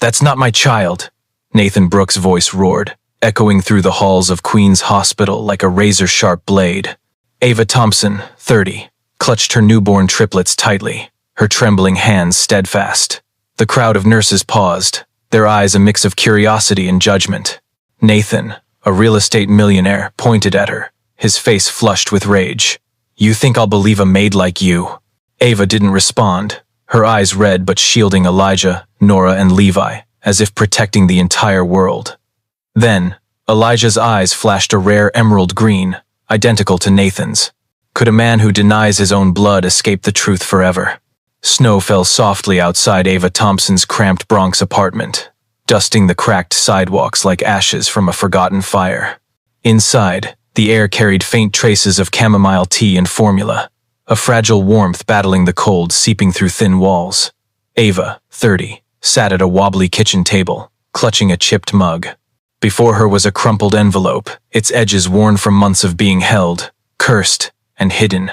"That's not my child," Nathan Brooks' voice roared, echoing through the halls of Queen's Hospital like a razor-sharp blade. Ava Thompson, 30, clutched her newborn triplets tightly, her trembling hands steadfast. The crowd of nurses paused, their eyes a mix of curiosity and judgment. Nathan, a real estate millionaire, pointed at her, his face flushed with rage. "You think I'll believe a maid like you?" Ava didn't respond, her eyes red but shielding Elijah, Nora, and Levi, as if protecting the entire world. Then, Elijah's eyes flashed a rare emerald green, identical to Nathan's. Could a man who denies his own blood escape the truth forever? Snow fell softly outside Ava Thompson's cramped Bronx apartment, dusting the cracked sidewalks like ashes from a forgotten fire. Inside, the air carried faint traces of chamomile tea and formula, a fragile warmth battling the cold seeping through thin walls. Ava, 30, sat at a wobbly kitchen table, clutching a chipped mug. Before her was a crumpled envelope, its edges worn from months of being held, cursed, and hidden.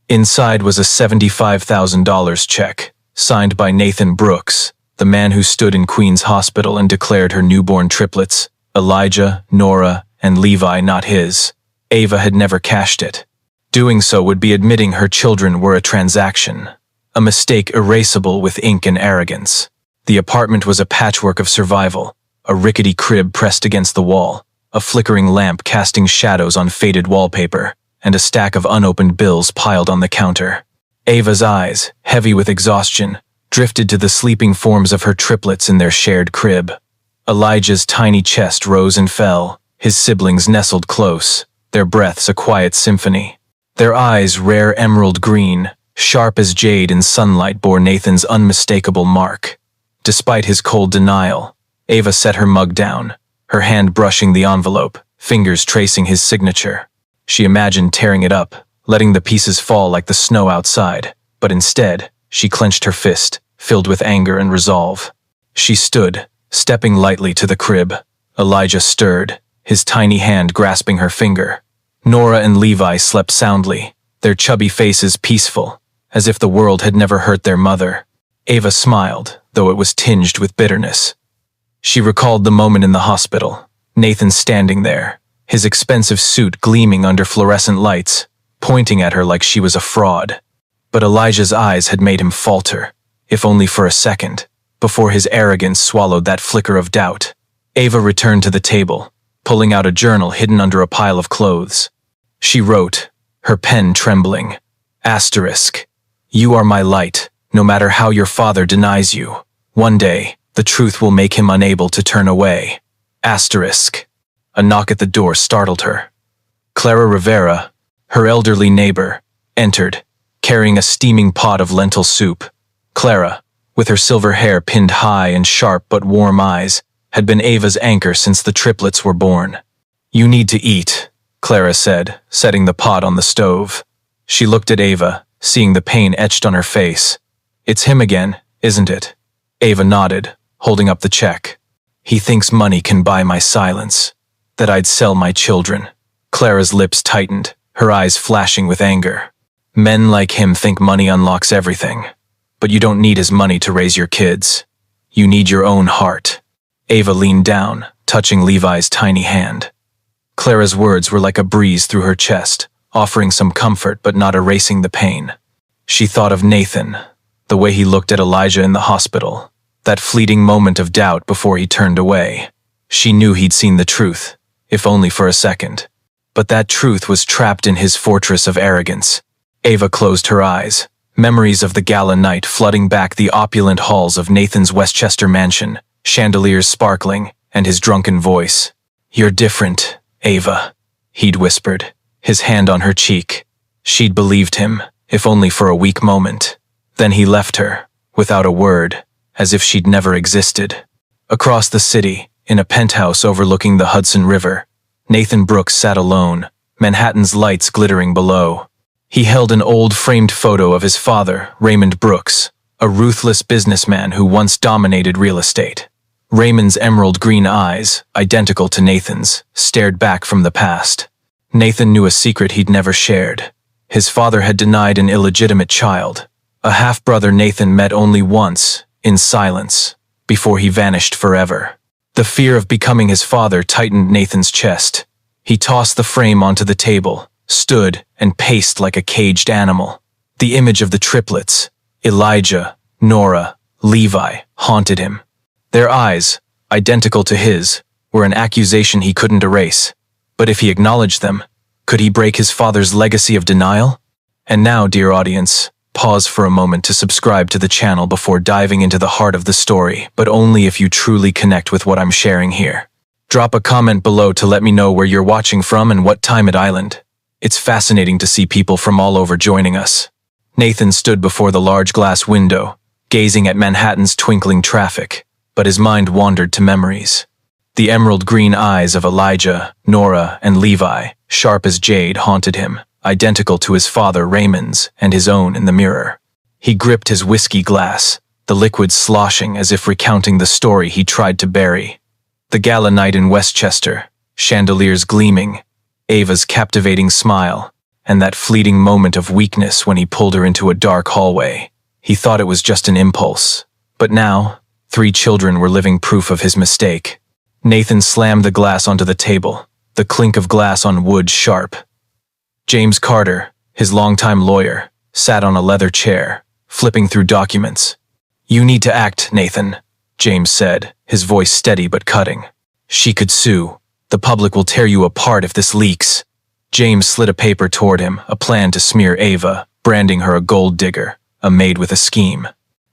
Inside was a $75,000 check, signed by Nathan Brooks, the man who stood in Queen's Hospital and declared her newborn triplets, Elijah, Nora, and Levi, not his. Ava had never cashed it. Doing so would be admitting her children were a transaction, a mistake erasable with ink and arrogance. The apartment was a patchwork of survival, a rickety crib pressed against the wall, a flickering lamp casting shadows on faded wallpaper, and a stack of unopened bills piled on the counter. Ava's eyes, heavy with exhaustion, drifted to the sleeping forms of her triplets in their shared crib. Elijah's tiny chest rose and fell, his siblings nestled close, their breaths a quiet symphony. Their eyes, rare emerald green, sharp as jade in sunlight, bore Nathan's unmistakable mark. Despite his cold denial, Ava set her mug down, her hand brushing the envelope, fingers tracing his signature. She imagined tearing it up, letting the pieces fall like the snow outside, but instead, she clenched her fist, filled with anger and resolve. She stood, stepping lightly to the crib. Elijah stirred, his tiny hand grasping her finger. Nora and Levi slept soundly, their chubby faces peaceful, as if the world had never hurt their mother. Ava smiled, though it was tinged with bitterness. She recalled the moment in the hospital, Nathan standing there, his expensive suit gleaming under fluorescent lights, pointing at her like she was a fraud. But Elijah's eyes had made him falter, if only for a second, before his arrogance swallowed that flicker of doubt. Ava returned to the table, pulling out a journal hidden under a pile of clothes. She wrote, her pen trembling, "Asterisk. You are my light, no matter how your father denies you. One day, the truth will make him unable to turn away. Asterisk." A knock at the door startled her. Clara Rivera, her elderly neighbor, entered, carrying a steaming pot of lentil soup. Clara, with her silver hair pinned high and sharp but warm eyes, had been Ava's anchor since the triplets were born. "You need to eat," Clara said, setting the pot on the stove. She looked at Ava, seeing the pain etched on her face. "It's him again, isn't it?" Ava nodded, holding up the check. "He thinks money can buy my silence. That I'd sell my children." Clara's lips tightened, her eyes flashing with anger. "Men like him think money unlocks everything. But you don't need his money to raise your kids. You need your own heart." Ava leaned down, touching Levi's tiny hand. Clara's words were like a breeze through her chest, offering some comfort but not erasing the pain. She thought of Nathan, the way he looked at Elijah in the hospital, that fleeting moment of doubt before he turned away. She knew he'd seen the truth, if only for a second. But that truth was trapped in his fortress of arrogance. Ava closed her eyes, memories of the gala night flooding back the opulent halls of Nathan's Westchester mansion, chandeliers sparkling, and his drunken voice. "You're different, Ava," he'd whispered, his hand on her cheek. She'd believed him, if only for a weak moment. Then he left her, without a word, as if she'd never existed. Across the city, in a penthouse overlooking the Hudson River, Nathan Brooks sat alone, Manhattan's lights glittering below. He held an old framed photo of his father, Raymond Brooks, a ruthless businessman who once dominated real estate. Raymond's emerald green eyes, identical to Nathan's, stared back from the past. Nathan knew a secret he'd never shared. His father had denied an illegitimate child, a half-brother Nathan met only once, in silence. before he vanished forever. The fear of becoming his father tightened Nathan's chest. He tossed the frame onto the table, stood, and paced like a caged animal. The image of the triplets, Elijah, Nora, Levi, haunted him. Their eyes, identical to his, were an accusation he couldn't erase. But if he acknowledged them, could he break his father's legacy of denial? And now, dear audience, pause for a moment to subscribe to the channel before diving into the heart of the story, but only if you truly connect with what I'm sharing here. Drop a comment below to let me know where you're watching from and what time at island. It's fascinating to see people from all over joining us. Nathan stood before the large glass window, gazing at Manhattan's twinkling traffic, but his mind wandered to memories. The emerald green eyes of Elijah, Nora, and Levi, sharp as jade, haunted him, identical to his father Raymond's and his own in the mirror. He gripped his whiskey glass, the liquid sloshing as if recounting the story he tried to bury. The gala night in Westchester, chandeliers gleaming, Ava's captivating smile, and that fleeting moment of weakness when he pulled her into a dark hallway. He thought it was just an impulse. But now, 3 children were living proof of his mistake. Nathan slammed the glass onto the table, the clink of glass on wood sharp. James Carter, his longtime lawyer, sat on a leather chair, flipping through documents. "You need to act, Nathan," James said, his voice steady but cutting. "She could sue. The public will tear you apart if this leaks." James slid a paper toward him, a plan to smear Ava, branding her a gold digger, a maid with a scheme.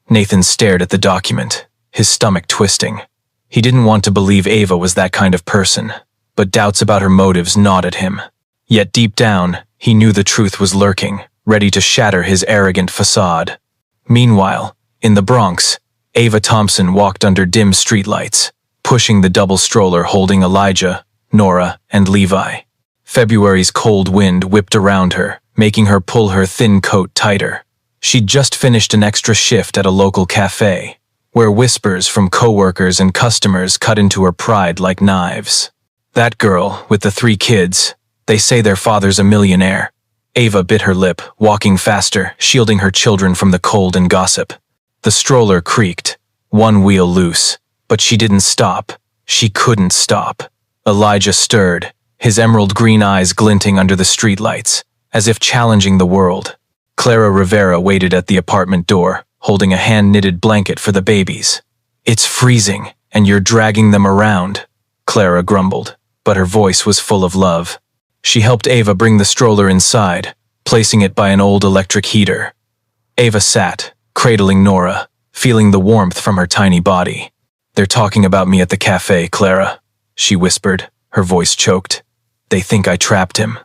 Nathan stared at the document, his stomach twisting. He didn't want to believe Ava was that kind of person, but doubts about her motives gnawed at him. Yet deep down, he knew the truth was lurking, ready to shatter his arrogant facade. Meanwhile, in the Bronx, Ava Thompson walked under dim streetlights, pushing the double stroller holding Elijah, Nora, and Levi. February's cold wind whipped around her, making her pull her thin coat tighter. She'd just finished an extra shift at a local cafe, where whispers from coworkers and customers cut into her pride like knives. That girl, with the 3 kids, they say their father's a millionaire. Ava bit her lip, walking faster, shielding her children from the cold and gossip. The stroller creaked, one wheel loose, but she didn't stop. She couldn't stop. Elijah stirred, his emerald green eyes glinting under the streetlights, as if challenging the world. Clara Rivera waited at the apartment door, holding a hand-knitted blanket for the babies. "It's freezing, and you're dragging them around," Clara grumbled, but her voice was full of love. She helped Ava bring the stroller inside, placing it by an old electric heater. Ava sat, cradling Nora, feeling the warmth from her tiny body. "They're talking about me at the cafe, Clara," she whispered, her voice choked. "They think I trapped him."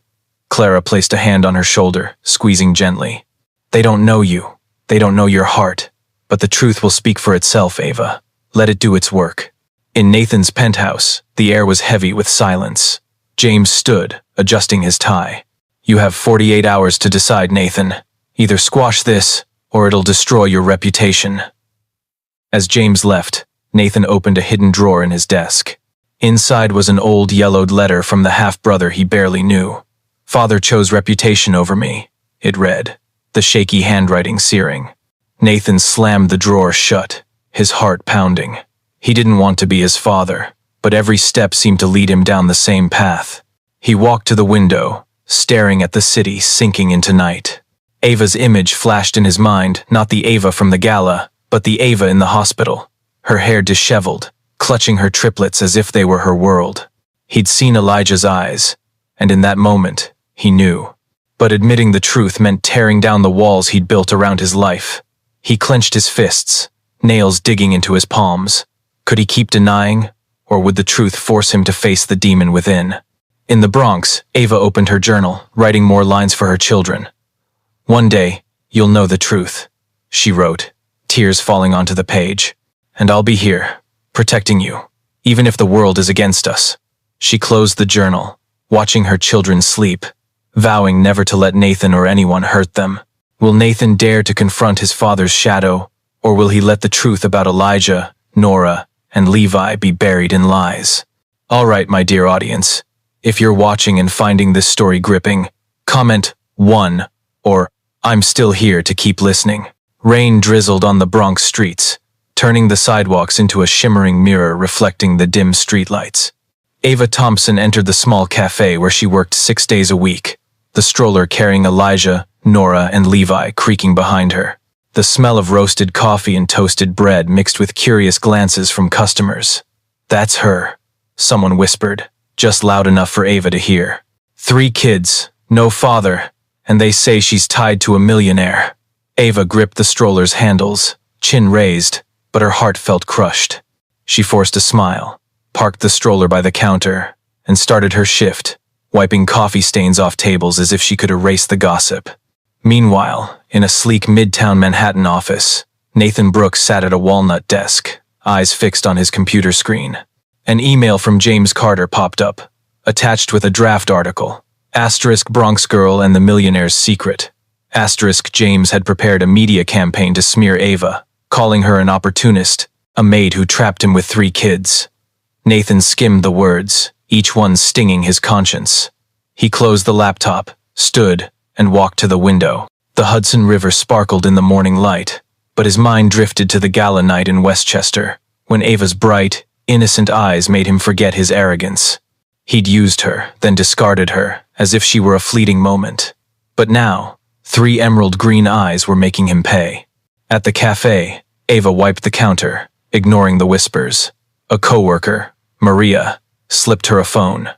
Clara placed a hand on her shoulder, squeezing gently. "They don't know you. They don't know your heart. But the truth will speak for itself, Ava. Let it do its work." In Nathan's penthouse, the air was heavy with silence. James stood, adjusting his tie. "You have 48 hours to decide, Nathan. Either squash this, or it'll destroy your reputation." As James left, Nathan opened a hidden drawer in his desk. Inside was an old yellowed letter from the half-brother he barely knew. "Father chose reputation over me," it read, the shaky handwriting searing. Nathan slammed the drawer shut, his heart pounding. He didn't want to be his father, but every step seemed to lead him down the same path. He walked to the window, staring at the city sinking into night. Ava's image flashed in his mind, not the Ava from the gala, but the Ava in the hospital, her hair disheveled, clutching her triplets as if they were her world. He'd seen Elijah's eyes, and in that moment, he knew. But admitting the truth meant tearing down the walls he'd built around his life. He clenched his fists, nails digging into his palms. Could he keep denying, or would the truth force him to face the demon within? In the Bronx, Ava opened her journal, writing more lines for her children. "One day, you'll know the truth," she wrote, tears falling onto the page. "And I'll be here, protecting you, even if the world is against us." She closed the journal, watching her children sleep, vowing never to let Nathan or anyone hurt them. Will Nathan dare to confront his father's shadow, or will he let the truth about Elijah, Nora, and Levi be buried in lies? All right, my dear audience, if you're watching and finding this story gripping, comment 1 or "I'm still here" to keep listening. Rain drizzled on the Bronx streets, turning the sidewalks into a shimmering mirror reflecting the dim streetlights. Ava Thompson entered the small cafe where she worked 6 days a week, the stroller carrying Elijah, Nora, and Levi creaking behind her. The smell of roasted coffee and toasted bread mixed with curious glances from customers. "That's her," someone whispered, just loud enough for Ava to hear. "3 kids, no father, and they say she's tied to a millionaire." Ava gripped the stroller's handles, chin raised, but her heart felt crushed. She forced a smile, parked the stroller by the counter, and started her shift, wiping coffee stains off tables as if she could erase the gossip. Meanwhile, in a sleek Midtown Manhattan office, Nathan Brooks sat at a walnut desk, eyes fixed on his computer screen. An email from James Carter popped up, attached with a draft article. Asterisk Bronx Girl and the Millionaire's Secret. Asterisk James had prepared a media campaign to smear Ava, calling her an opportunist, a maid who trapped him with 3 kids. Nathan skimmed the words, each one stinging his conscience. He closed the laptop, stood, and walked to the window. The Hudson River sparkled in the morning light, but his mind drifted to the gala night in Westchester, when Ava's bright, innocent eyes made him forget his arrogance. He'd used her, then discarded her, as if she were a fleeting moment. But now, 3 emerald green eyes were making him pay. At the cafe, Ava wiped the counter, ignoring the whispers. A coworker, Maria, slipped her a phone.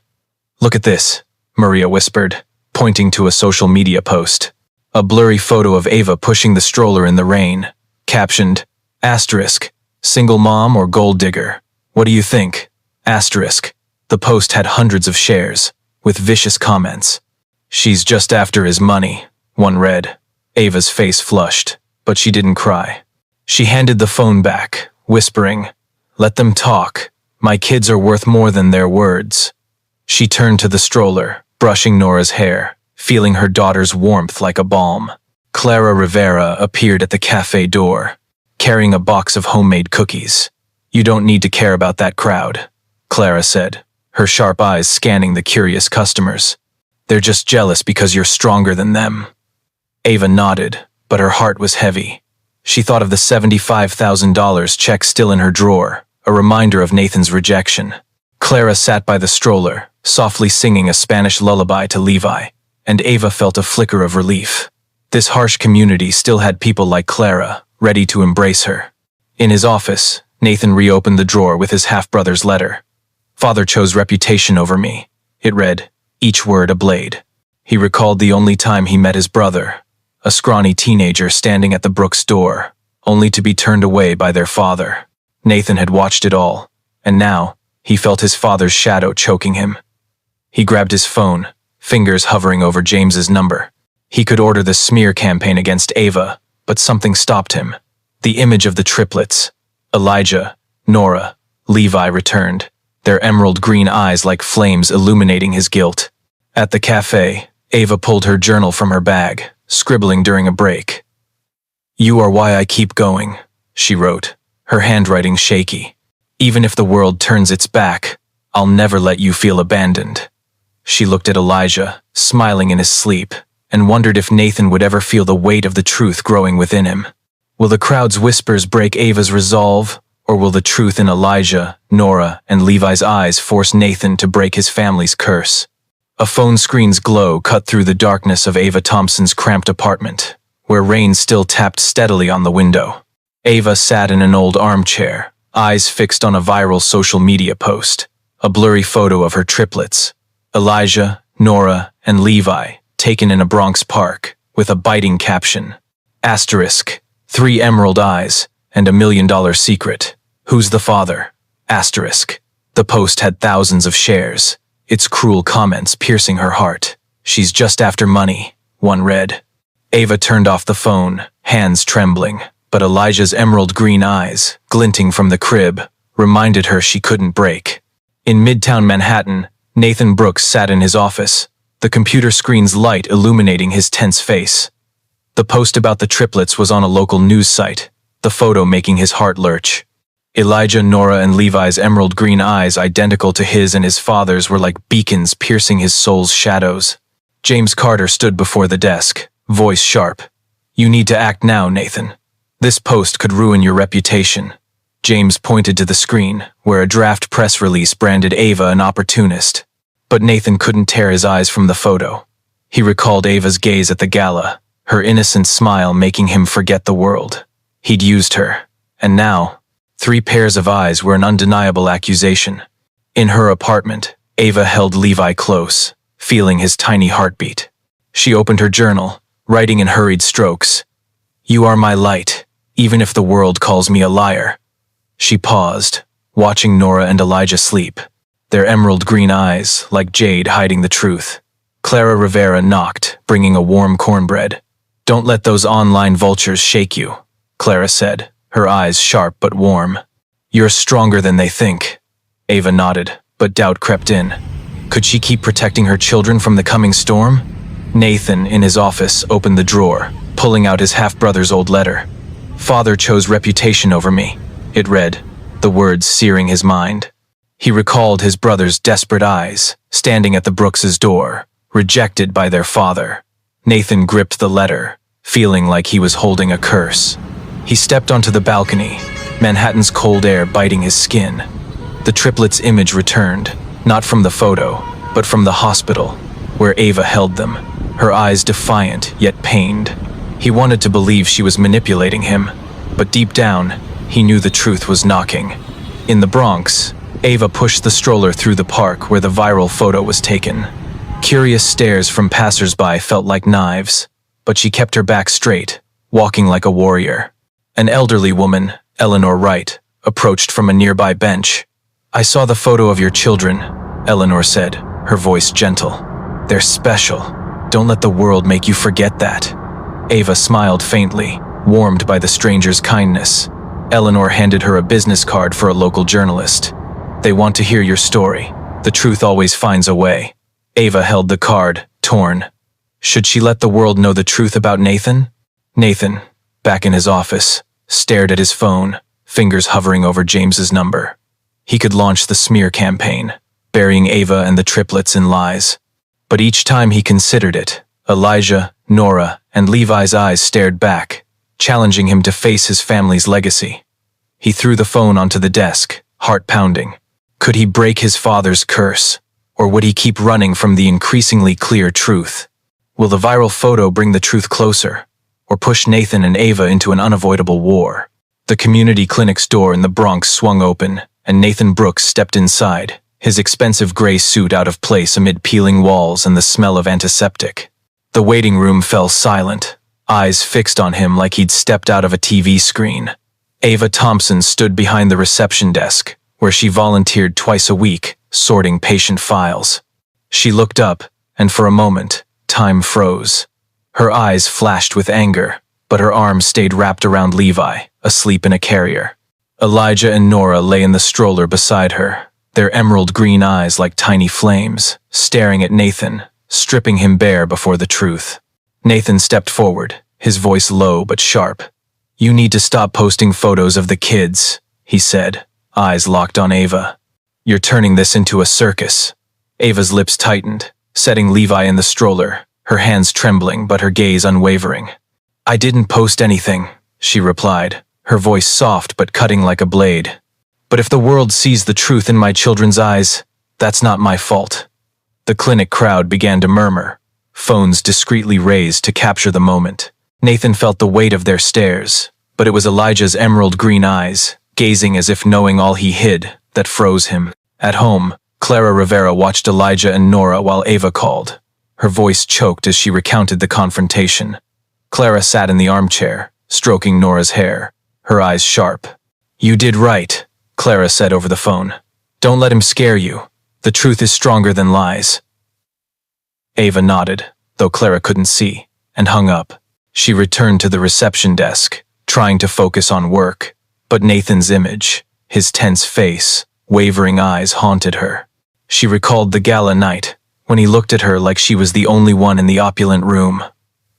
"Look at this," Maria whispered, pointing to a social media post. A blurry photo of Ava pushing the stroller in the rain, captioned, asterisk, "Single mom or gold digger? What do you think?" Asterisk. The post had hundreds of shares, with vicious comments. "She's just after his money," one read. Ava's face flushed, but she didn't cry. She handed the phone back, whispering, "Let them talk. My kids are worth more than their words." She turned to the stroller, brushing Nora's hair, feeling her daughter's warmth like a balm. Clara Rivera appeared at the cafe door, carrying a box of homemade cookies. "You don't need to care about that crowd," Clara said, her sharp eyes scanning the curious customers. "They're just jealous because you're stronger than them." Ava nodded, but her heart was heavy. She thought of the $75,000 check still in her drawer, a reminder of Nathan's rejection. Clara sat by the stroller, softly singing a Spanish lullaby to Levi, and Ava felt a flicker of relief. This harsh community still had people like Clara, ready to embrace her. In his office, Nathan reopened the drawer with his half-brother's letter. "Father chose reputation over me," it read, each word a blade. He recalled the only time he met his brother, a scrawny teenager standing at the Brooks' door, only to be turned away by their father. Nathan had watched it all, and now, he felt his father's shadow choking him. He grabbed his phone, fingers hovering over James's number. He could order the smear campaign against Ava, but something stopped him. The image of the triplets, Elijah, Nora, Levi returned, their emerald green eyes like flames illuminating his guilt. At the cafe, Ava pulled her journal from her bag, scribbling during a break. "You are why I keep going," she wrote, her handwriting shaky. "Even if the world turns its back, I'll never let you feel abandoned." She looked at Elijah, smiling in his sleep, and wondered if Nathan would ever feel the weight of the truth growing within him. Will the crowd's whispers break Ava's resolve, or will the truth in Elijah, Nora, and Levi's eyes force Nathan to break his family's curse? A phone screen's glow cut through the darkness of Ava Thompson's cramped apartment, where rain still tapped steadily on the window. Ava sat in an old armchair, eyes fixed on a viral social media post, a blurry photo of her triplets, Elijah, Nora, and Levi, taken in a Bronx park, with a biting caption, asterisk, 3 emerald eyes, and $1 million secret. Who's the father? Asterisk. The post had thousands of shares, its cruel comments piercing her heart. "She's just after money," one read. Ava turned off the phone, hands trembling, but Elijah's emerald green eyes, glinting from the crib, reminded her she couldn't break. In Midtown Manhattan, Nathan Brooks sat in his office, the computer screen's light illuminating his tense face. The post about the triplets was on a local news site, the photo making his heart lurch. Elijah, Nora, and Levi's emerald green eyes, identical to his and his father's, were like beacons piercing his soul's shadows. James Carter stood before the desk, voice sharp. "You need to act now, Nathan. This post could ruin your reputation." James pointed to the screen, where a draft press release branded Ava an opportunist. But Nathan couldn't tear his eyes from the photo. He recalled Ava's gaze at the gala, her innocent smile making him forget the world. He'd used her. And now, 3 pairs of eyes were an undeniable accusation. In her apartment, Ava held Levi close, feeling his tiny heartbeat. She opened her journal, writing in hurried strokes, "You are my light, even if the world calls me a liar." She paused, watching Nora and Elijah sleep, their emerald green eyes like jade hiding the truth. Clara Rivera knocked, bringing a warm cornbread. "Don't let those online vultures shake you," Clara said, her eyes sharp but warm. "You're stronger than they think." Ava nodded, but doubt crept in. Could she keep protecting her children from the coming storm? Nathan, in his office, opened the drawer, pulling out his half-brother's old letter. "Father chose reputation over me," it read, the words searing his mind. He recalled his brother's desperate eyes, standing at the Brooks' door, rejected by their father. Nathan gripped the letter, feeling like he was holding a curse. He stepped onto the balcony, Manhattan's cold air biting his skin. The triplets' image returned, not from the photo, but from the hospital, where Ava held them, her eyes defiant yet pained. He wanted to believe she was manipulating him, but deep down, he knew the truth was knocking. In the Bronx, Ava pushed the stroller through the park where the viral photo was taken. Curious stares from passers-by felt like knives, but she kept her back straight, walking like a warrior. An elderly woman, Eleanor Wright, approached from a nearby bench. "I saw the photo of your children," Eleanor said, her voice gentle. "They're special. Don't let the world make you forget that." Ava smiled faintly, warmed by the stranger's kindness. Eleanor handed her a business card for a local journalist. "They want to hear your story. The truth always finds a way." Ava held the card, torn. Should she let the world know the truth about Nathan? Nathan, back in his office, stared at his phone, fingers hovering over James's number. He could launch the smear campaign, burying Ava and the triplets in lies. But each time he considered it, Elijah, Nora, and Levi's eyes stared back, challenging him to face his family's legacy. He threw the phone onto the desk, heart pounding. Could he break his father's curse, or would he keep running from the increasingly clear truth? Will the viral photo bring the truth closer, or push Nathan and Ava into an unavoidable war? The community clinic's door in the Bronx swung open, and Nathan Brooks stepped inside, his expensive gray suit out of place amid peeling walls and the smell of antiseptic. The waiting room fell silent, eyes fixed on him like he'd stepped out of a TV screen. Ava Thompson stood behind the reception desk, where she volunteered twice a week, sorting patient files. She looked up, and for a moment, time froze. Her eyes flashed with anger, but her arms stayed wrapped around Levi, asleep in a carrier. Elijah and Nora lay in the stroller beside her, their emerald green eyes like tiny flames, staring at Nathan, stripping him bare before the truth. Nathan stepped forward, his voice low but sharp. "You need to stop posting photos of the kids," he said, eyes locked on Ava. "You're turning this into a circus." Ava's lips tightened, setting Levi in the stroller, her hands trembling but her gaze unwavering. "I didn't post anything," she replied, her voice soft but cutting like a blade. "But if the world sees the truth in my children's eyes, that's not my fault." The clinic crowd began to murmur, phones discreetly raised to capture the moment. Nathan felt the weight of their stares, but it was Elijah's emerald green eyes, gazing as if knowing all he hid, that froze him. At home, Clara Rivera watched Elijah and Nora while Ava called. Her voice choked as she recounted the confrontation. Clara sat in the armchair, stroking Nora's hair, her eyes sharp. "You did right," Clara said over the phone. "Don't let him scare you. The truth is stronger than lies." Ava nodded, though Clara couldn't see, and hung up. She returned to the reception desk, trying to focus on work, but Nathan's image, his tense face, wavering eyes haunted her. She recalled the gala night, when he looked at her like she was the only one in the opulent room.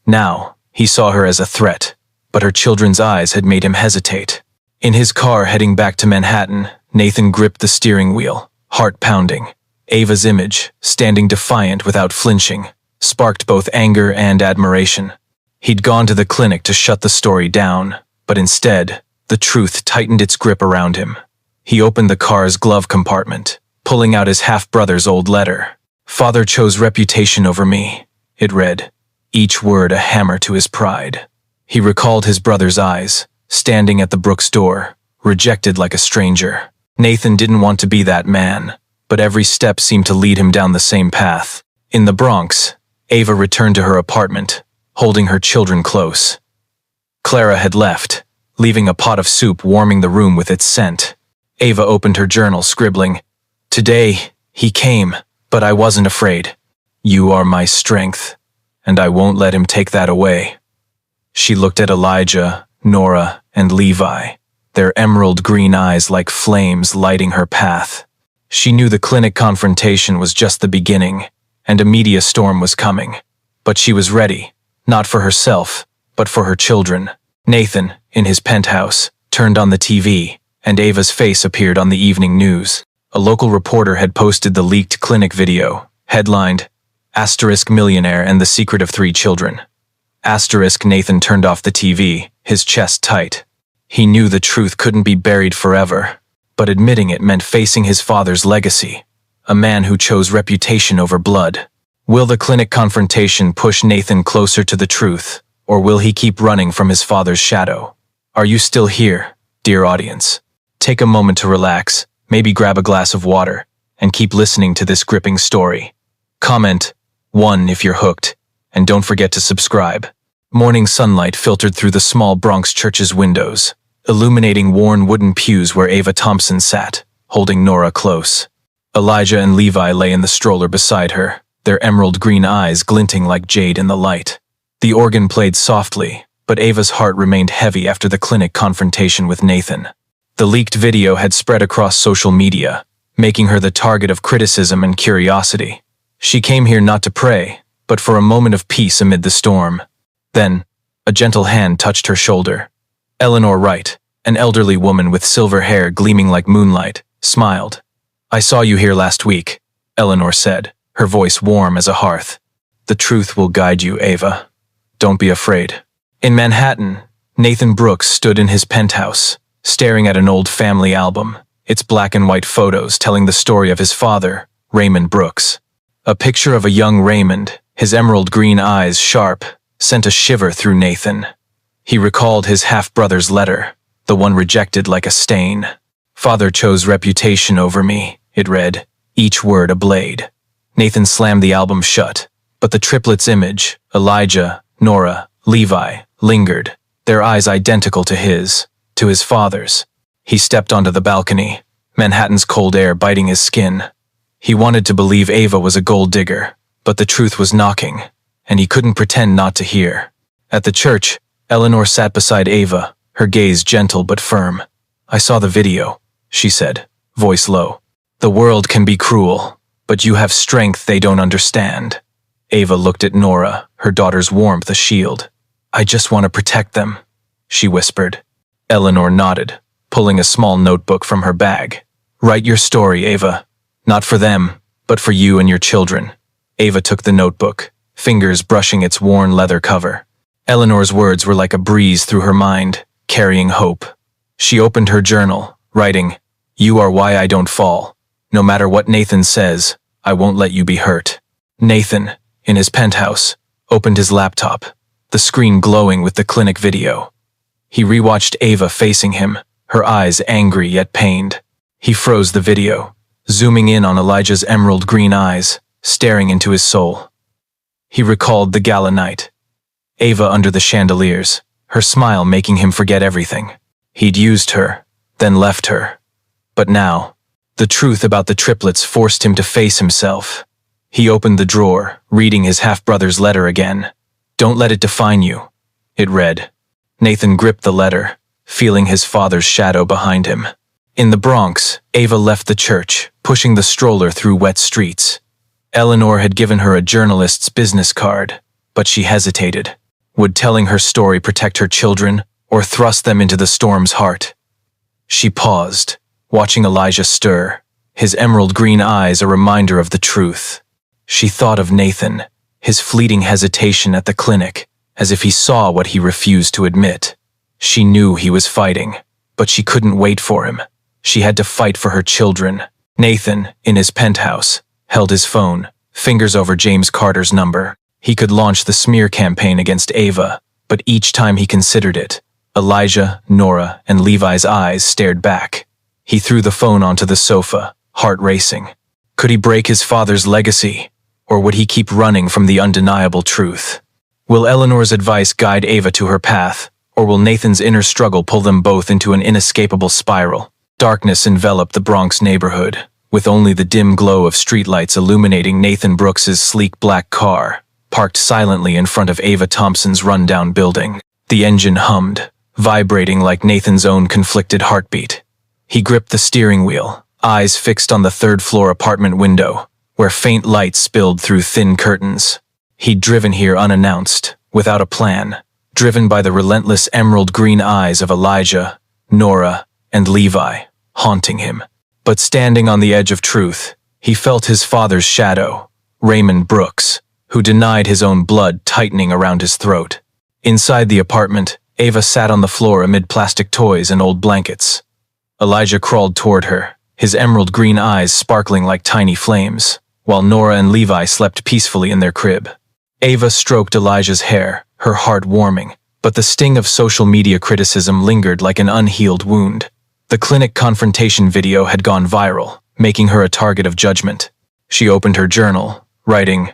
Now, he saw her as a threat, but her children's eyes had made him hesitate. In his car heading back to Manhattan, Nathan gripped the steering wheel, heart pounding. Ava's image, standing defiant without flinching, sparked both anger and admiration. He'd gone to the clinic to shut the story down, but instead, The truth tightened its grip around him. He opened the car's glove compartment, pulling out his half-brother's old letter. "Father chose reputation over me," it read, each word a hammer to his pride. He recalled his brother's eyes, standing at the Brooks' door, rejected like a stranger. Nathan didn't want to be that man, but every step seemed to lead him down the same path. In the Bronx, Ava returned to her apartment, holding her children close. Clara had left, leaving a pot of soup warming the room with its scent. Ava opened her journal, scribbling, "Today, he came, but I wasn't afraid. You are my strength, and I won't let him take that away." She looked at Elijah, Nora, and Levi, their emerald green eyes like flames lighting her path. She knew the clinic confrontation was just the beginning, and a media storm was coming. But she was ready, not for herself, but for her children. Nathan, in his penthouse, turned on the TV, and Ava's face appeared on the evening news. A local reporter had posted the leaked clinic video, headlined, "Millionaire and the Secret of 3 Children." Nathan turned off the TV, his chest tight. He knew the truth couldn't be buried forever, but admitting it meant facing his father's legacy, a man who chose reputation over blood. Will the clinic confrontation push Nathan closer to the truth, or will he keep running from his father's shadow? Are you still here, dear audience? Take a moment to relax, maybe grab a glass of water, and keep listening to this gripping story. Comment 1 if you're hooked, and don't forget to subscribe. Morning sunlight filtered through the small Bronx church's windows, illuminating worn wooden pews where Ava Thompson sat, holding Nora close. Elijah and Levi lay in the stroller beside her, their emerald green eyes glinting like jade in the light. The organ played softly, but Ava's heart remained heavy after the clinic confrontation with Nathan. The leaked video had spread across social media, making her the target of criticism and curiosity. She came here not to pray, but for a moment of peace amid the storm. Then, a gentle hand touched her shoulder. Eleanor Wright, an elderly woman with silver hair gleaming like moonlight, smiled. "I saw you here last week," Eleanor said, her voice warm as a hearth. "The truth will guide you, Ava. Don't be afraid." In Manhattan, Nathan Brooks stood in his penthouse, staring at an old family album, its black and white photos telling the story of his father, Raymond Brooks. A picture of a young Raymond, his emerald green eyes sharp, sent a shiver through Nathan. He recalled his half-brother's letter, the one rejected like a stain. "Father chose reputation over me," it read, each word a blade. Nathan slammed the album shut, but the triplets' image, Elijah, Nora, Levi, lingered, their eyes identical to his father's. He stepped onto the balcony, Manhattan's cold air biting his skin. He wanted to believe Ava was a gold digger, but the truth was knocking, and he couldn't pretend not to hear. At the church, Eleanor sat beside Ava, her gaze gentle but firm. "I saw the video," she said, voice low. "The world can be cruel, but you have strength they don't understand." Ava looked at Nora, her daughter's warmth a shield. "I just want to protect them," she whispered. Eleanor nodded, pulling a small notebook from her bag. "Write your story, Ava. Not for them, but for you and your children." Ava took the notebook, fingers brushing its worn leather cover. Eleanor's words were like a breeze through her mind, carrying hope. She opened her journal, writing, "You are why I don't fall. No matter what Nathan says, I won't let you be hurt." Nathan, in his penthouse, opened his laptop, the screen glowing with the clinic video. He rewatched Ava facing him, her eyes angry yet pained. He froze the video, zooming in on Elijah's emerald green eyes, staring into his soul. He recalled the gala night. Ava under the chandeliers, her smile making him forget everything. He'd used her, then left her. But now, the truth about the triplets forced him to face himself. He opened the drawer, reading his half-brother's letter again. "Don't let it define you," it read. Nathan gripped the letter, feeling his father's shadow behind him. In the Bronx, Ava left the church, pushing the stroller through wet streets. Eleanor had given her a journalist's business card, but she hesitated. Would telling her story protect her children, or thrust them into the storm's heart? She paused, watching Elijah stir, his emerald green eyes a reminder of the truth. She thought of Nathan, his fleeting hesitation at the clinic, as if he saw what he refused to admit. She knew he was fighting, but she couldn't wait for him. She had to fight for her children. Nathan, in his penthouse, held his phone, fingers over James Carter's number. He could launch the smear campaign against Ava, but each time he considered it, Elijah, Nora, and Levi's eyes stared back. He threw the phone onto the sofa, heart racing. Could he break his father's legacy, or would he keep running from the undeniable truth? Will Eleanor's advice guide Ava to her path, or will Nathan's inner struggle pull them both into an inescapable spiral? Darkness enveloped the Bronx neighborhood, with only the dim glow of streetlights illuminating Nathan Brooks's sleek black car, parked silently in front of Ava Thompson's rundown building. The engine hummed, vibrating like Nathan's own conflicted heartbeat. He gripped the steering wheel, eyes fixed on the third-floor apartment window, where faint light spilled through thin curtains. He'd driven here unannounced, without a plan, driven by the relentless emerald-green eyes of Elijah, Nora, and Levi, haunting him. But standing on the edge of truth, he felt his father's shadow, Raymond Brooks, who denied his own blood tightening around his throat. Inside the apartment, Ava sat on the floor amid plastic toys and old blankets. Elijah crawled toward her, his emerald-green eyes sparkling like tiny flames, while Nora and Levi slept peacefully in their crib. Ava stroked Elijah's hair, her heart warming, but the sting of social media criticism lingered like an unhealed wound. The clinic confrontation video had gone viral, making her a target of judgment. She opened her journal, writing,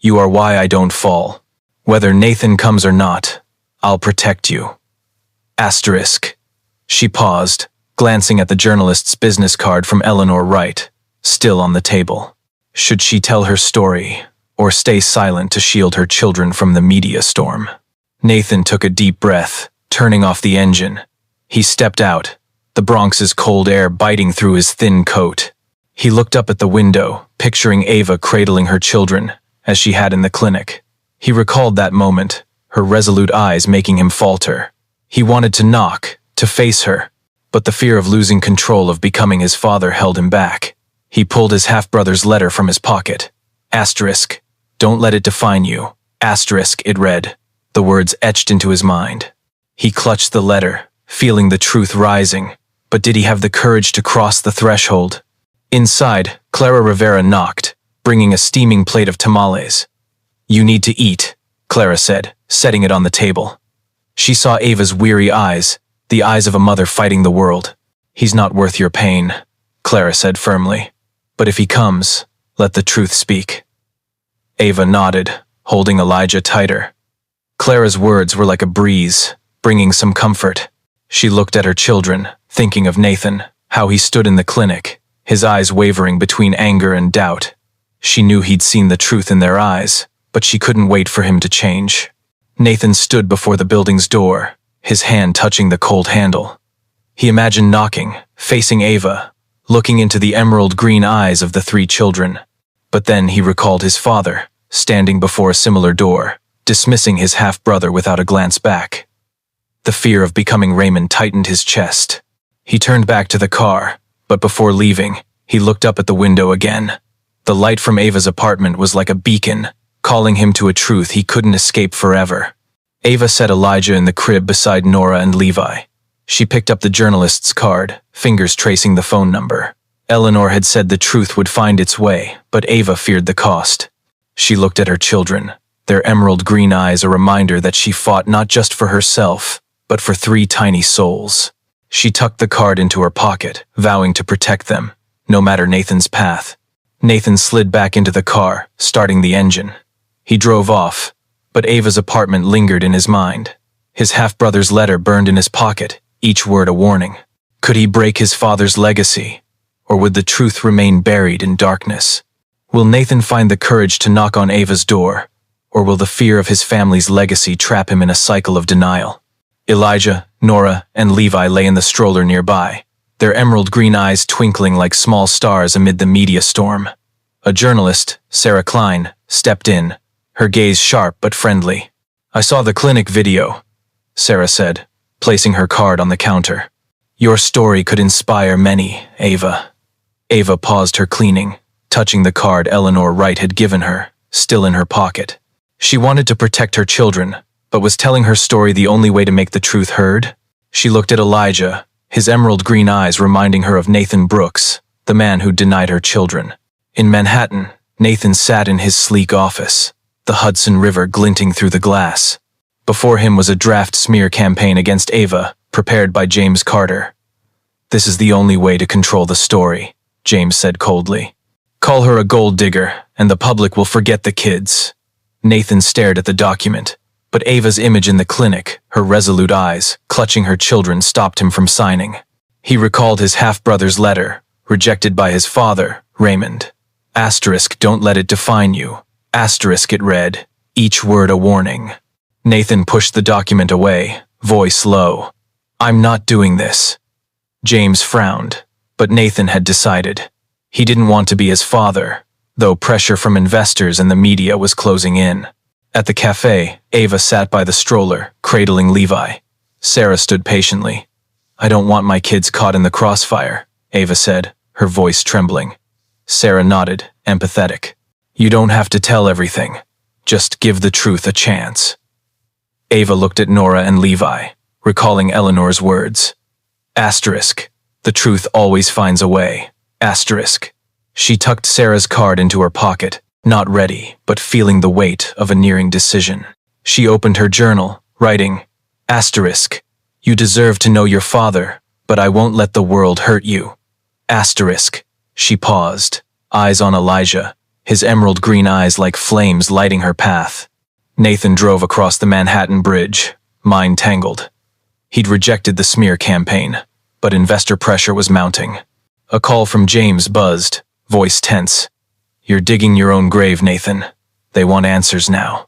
"You are why I don't fall. Whether Nathan comes or not, I'll protect you." She paused, glancing at the journalist's business card from Eleanor Wright, still on the table. Should she tell her story, or stay silent to shield her children from the media storm? Nathan took a deep breath, turning off the engine. He stepped out, the Bronx's cold air biting through his thin coat. He looked up at the window, picturing Ava cradling her children, as she had in the clinic. He recalled that moment, her resolute eyes making him falter. He wanted to knock, to face her, but the fear of losing control of becoming his father held him back. He pulled his half-brother's letter from his pocket. "Don't let it define you." It read, the words etched into his mind. He clutched the letter, feeling the truth rising, but did he have the courage to cross the threshold? Inside, Clara Rivera knocked, bringing a steaming plate of tamales. "You need to eat," Clara said, setting it on the table. She saw Ava's weary eyes, the eyes of a mother fighting the world. "He's not worth your pain," Clara said firmly. "But if he comes, let the truth speak." Ava nodded, holding Elijah tighter. Clara's words were like a breeze, bringing some comfort. She looked at her children, thinking of Nathan, how he stood in the clinic, his eyes wavering between anger and doubt. She knew he'd seen the truth in their eyes, but she couldn't wait for him to change. Nathan stood before the building's door, his hand touching the cold handle. He imagined knocking, facing Ava, looking into the emerald-green eyes of the three children. But then he recalled his father, standing before a similar door, dismissing his half-brother without a glance back. The fear of becoming Raymond tightened his chest. He turned back to the car, but before leaving, he looked up at the window again. The light from Ava's apartment was like a beacon, calling him to a truth he couldn't escape forever. Ava set Elijah in the crib beside Nora and Levi. She picked up the journalist's card, fingers tracing the phone number. Eleanor had said the truth would find its way, but Ava feared the cost. She looked at her children, their emerald-green eyes a reminder that she fought not just for herself, but for three tiny souls. She tucked the card into her pocket, vowing to protect them, no matter Nathan's path. Nathan slid back into the car, starting the engine. He drove off, but Ava's apartment lingered in his mind. His half-brother's letter burned in his pocket, each word a warning. Could he break his father's legacy, or would the truth remain buried in darkness? Will Nathan find the courage to knock on Ava's door, or will the fear of his family's legacy trap him in a cycle of denial? Elijah, Nora, and Levi lay in the stroller nearby, their emerald-green eyes twinkling like small stars amid the media storm. A journalist, Sarah Klein, stepped in, her gaze sharp but friendly. "I saw the clinic video," Sarah said, placing her card on the counter. "Your story could inspire many, Ava." Ava paused her cleaning, touching the card Eleanor Wright had given her, still in her pocket. She wanted to protect her children, but was telling her story the only way to make the truth heard? She looked at Elijah, his emerald green eyes reminding her of Nathan Brooks, the man who denied her children. In Manhattan, Nathan sat in his sleek office, the Hudson River glinting through the glass. Before him was a draft smear campaign against Ava, prepared by James Carter. "This is the only way to control the story," James said coldly. "Call her a gold digger, and the public will forget the kids." Nathan stared at the document, but Ava's image in the clinic, her resolute eyes, clutching her children, stopped him from signing. He recalled his half-brother's letter, rejected by his father, Raymond. Asterisk, "Don't let it define you." Asterisk, it read, each word a warning. Nathan pushed the document away, voice low. "I'm not doing this." James frowned, but Nathan had decided. He didn't want to be his father, though pressure from investors and the media was closing in. At the cafe, Ava sat by the stroller, cradling Levi. Sarah stood patiently. "I don't want my kids caught in the crossfire," Ava said, her voice trembling. Sarah nodded, empathetic. "You don't have to tell everything. Just give the truth a chance." Ava looked at Nora and Levi, recalling Eleanor's words. Asterisk, "The truth always finds a way." Asterisk. She tucked Sarah's card into her pocket, not ready, but feeling the weight of a nearing decision. She opened her journal, writing, Asterisk, "You deserve to know your father, but I won't let the world hurt you." Asterisk. She paused, eyes on Elijah, his emerald green eyes like flames lighting her path. Nathan drove across the Manhattan Bridge, mind tangled. He'd rejected the smear campaign, but investor pressure was mounting. A call from James buzzed, voice tense. "You're digging your own grave, Nathan. They want answers now."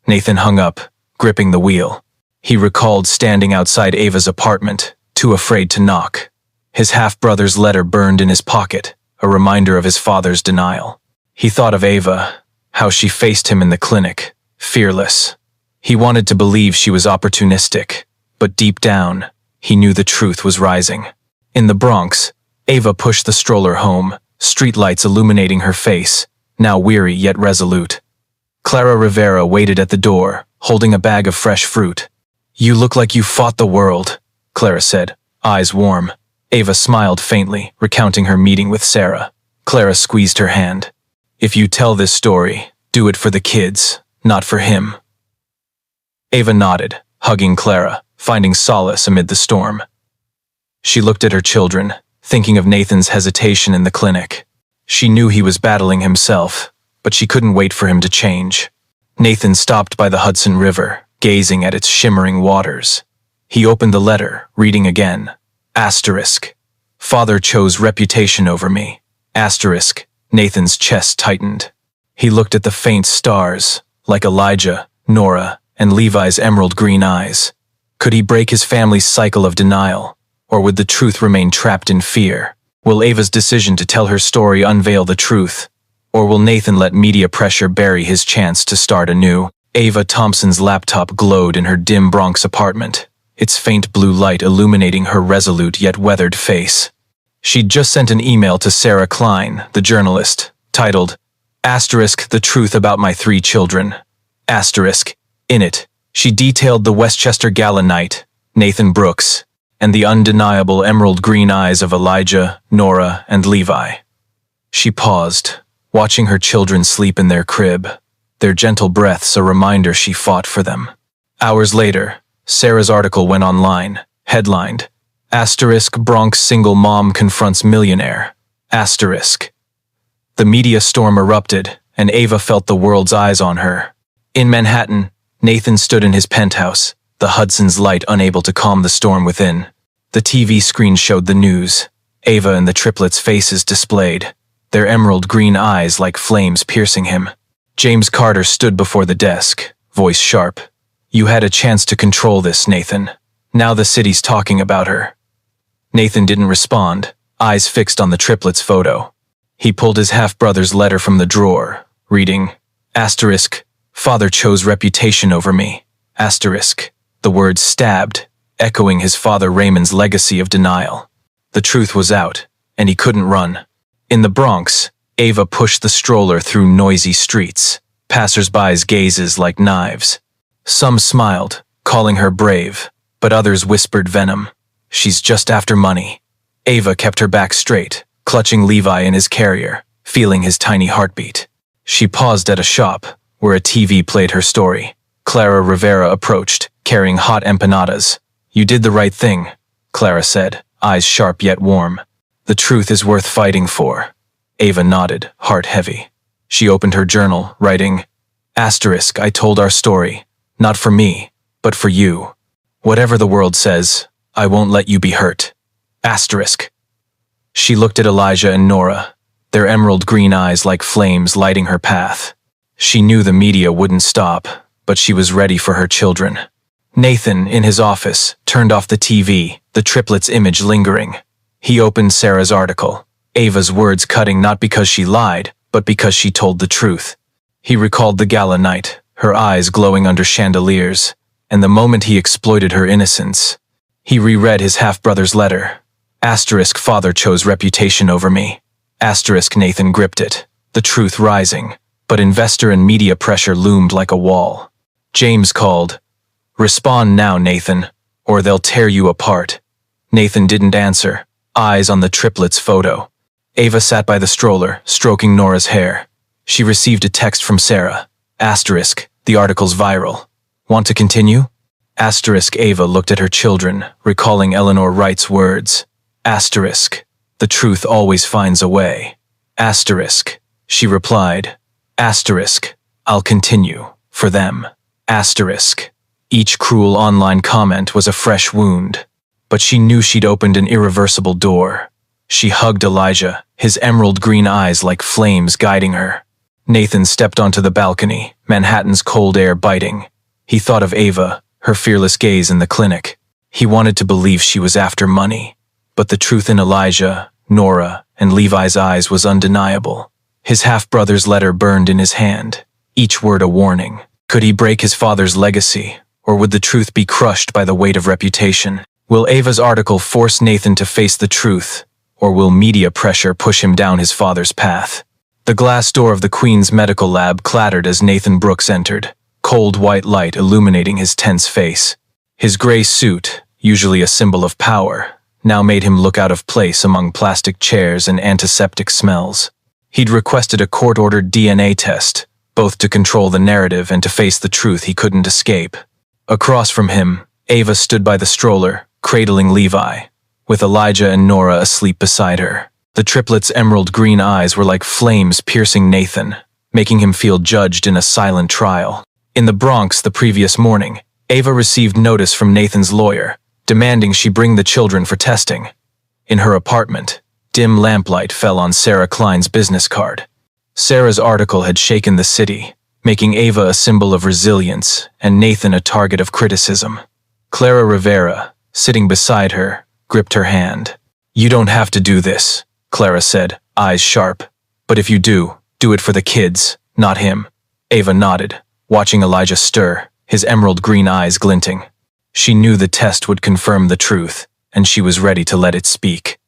Nathan hung up, gripping the wheel. He recalled standing outside Ava's apartment, too afraid to knock. His half-brother's letter burned in his pocket, a reminder of his father's denial. He thought of Ava, how she faced him in the clinic, fearless. He wanted to believe she was opportunistic, but deep down, he knew the truth was rising. In the Bronx, Ava pushed the stroller home, streetlights illuminating her face, now weary yet resolute. Clara Rivera waited at the door, holding a bag of fresh fruit. "You look like you fought the world," Clara said, eyes warm. Ava smiled faintly, recounting her meeting with Sarah. Clara squeezed her hand. "If you tell this story, do it for the kids, not for him." Ava nodded, hugging Clara, finding solace amid the storm. She looked at her children, thinking of Nathan's hesitation in the clinic. She knew he was battling himself, but she couldn't wait for him to change. Nathan stopped by the Hudson River, gazing at its shimmering waters. He opened the letter, reading again. Asterisk. "Father chose reputation over me." Asterisk. Nathan's chest tightened. He looked at the faint stars, like Elijah, Nora, and Levi's emerald green eyes. Could he break his family's cycle of denial, or would the truth remain trapped in fear? Will Ava's decision to tell her story unveil the truth, or will Nathan let media pressure bury his chance to start anew? Ava Thompson's laptop glowed in her dim Bronx apartment, its faint blue light illuminating her resolute yet weathered face. She'd just sent an email to Sarah Klein, the journalist, titled, Asterisk, "The Truth About My 3 Children." Asterisk. In it, she detailed the Westchester Gala night, Nathan Brooks, and the undeniable emerald green eyes of Elijah, Nora, and Levi. She paused, watching her children sleep in their crib, their gentle breaths a reminder she fought for them. Hours later, Sarah's article went online, headlined, Asterisk, "Bronx Single Mom Confronts Millionaire." Asterisk. The media storm erupted, and Ava felt the world's eyes on her. In Manhattan, Nathan stood in his penthouse, the Hudson's light unable to calm the storm within. The TV screen showed the news, Ava and the triplets' faces displayed, their emerald green eyes like flames piercing him. James Carter stood before the desk, voice sharp. "You had a chance to control this, Nathan. Now the city's talking about her." Nathan didn't respond, eyes fixed on the triplets' photo. He pulled his half-brother's letter from the drawer, reading, Asterisk, "Father chose reputation over me." Asterisk. The words stabbed, echoing his father Raymond's legacy of denial. The truth was out, and he couldn't run. In the Bronx, Ava pushed the stroller through noisy streets, passers-by's gazes like knives. Some smiled, calling her brave, but others whispered venom. She's just after money. Ava kept her back straight, clutching Levi in his carrier, feeling his tiny heartbeat. She paused at a shop, where a TV played her story. Clara Rivera approached, carrying hot empanadas. "You did the right thing," Clara said, eyes sharp yet warm. "The truth is worth fighting for." Ava nodded, heart heavy. She opened her journal, writing, "Asterisk, I told our story. Not for me, but for you. Whatever the world says, I won't let you be hurt. Asterisk." She looked at Elijah and Nora, their emerald green eyes like flames lighting her path. She knew the media wouldn't stop, but she was ready for her children. Nathan, in his office, turned off the TV, the triplets' image lingering. He opened Sarah's article, Ava's words cutting not because she lied, but because she told the truth. He recalled the gala night, her eyes glowing under chandeliers, and the moment he exploited her innocence. He reread his half-brother's letter. Asterisk, father chose reputation over me. Asterisk, Nathan gripped it, the truth rising, but investor and media pressure loomed like a wall. James called, "Respond now, Nathan, or they'll tear you apart." Nathan didn't answer, eyes on the triplets' photo. Ava sat by the stroller, stroking Nora's hair. She received a text from Sarah. Asterisk, the article's viral. Want to continue? Asterisk, Ava looked at her children, recalling Eleanor Wright's words. Asterisk, the truth always finds a way. Asterisk, she replied. Asterisk, I'll continue, for them. Asterisk. Each cruel online comment was a fresh wound, but she knew she'd opened an irreversible door. She hugged Elijah, his emerald green eyes like flames guiding her. Nathan stepped onto the balcony, Manhattan's cold air biting. He thought of Ava, her fearless gaze in the clinic. He wanted to believe she was after money, but the truth in Elijah, Nora, and Levi's eyes was undeniable. His half-brother's letter burned in his hand, each word a warning. Could he break his father's legacy, or would the truth be crushed by the weight of reputation? Will Ava's article force Nathan to face the truth, or will media pressure push him down his father's path? The glass door of the Queen's medical lab clattered as Nathan Brooks entered, cold white light illuminating his tense face. His gray suit, usually a symbol of power, now made him look out of place among plastic chairs and antiseptic smells. He'd requested a court-ordered DNA test, both to control the narrative and to face the truth he couldn't escape. Across from him, Ava stood by the stroller, cradling Levi, with Elijah and Nora asleep beside her. The triplets' emerald green eyes were like flames piercing Nathan, making him feel judged in a silent trial. In the Bronx the previous morning, Ava received notice from Nathan's lawyer, demanding she bring the children for testing. In her apartment, dim lamplight fell on Sarah Klein's business card. Sarah's article had shaken the city, making Ava a symbol of resilience and Nathan a target of criticism. Clara Rivera, sitting beside her, gripped her hand. "You don't have to do this," Clara said, eyes sharp. "But if you do, do it for the kids, not him." Ava nodded, watching Elijah stir, his emerald green eyes glinting. She knew the test would confirm the truth, and she was ready to let it speak.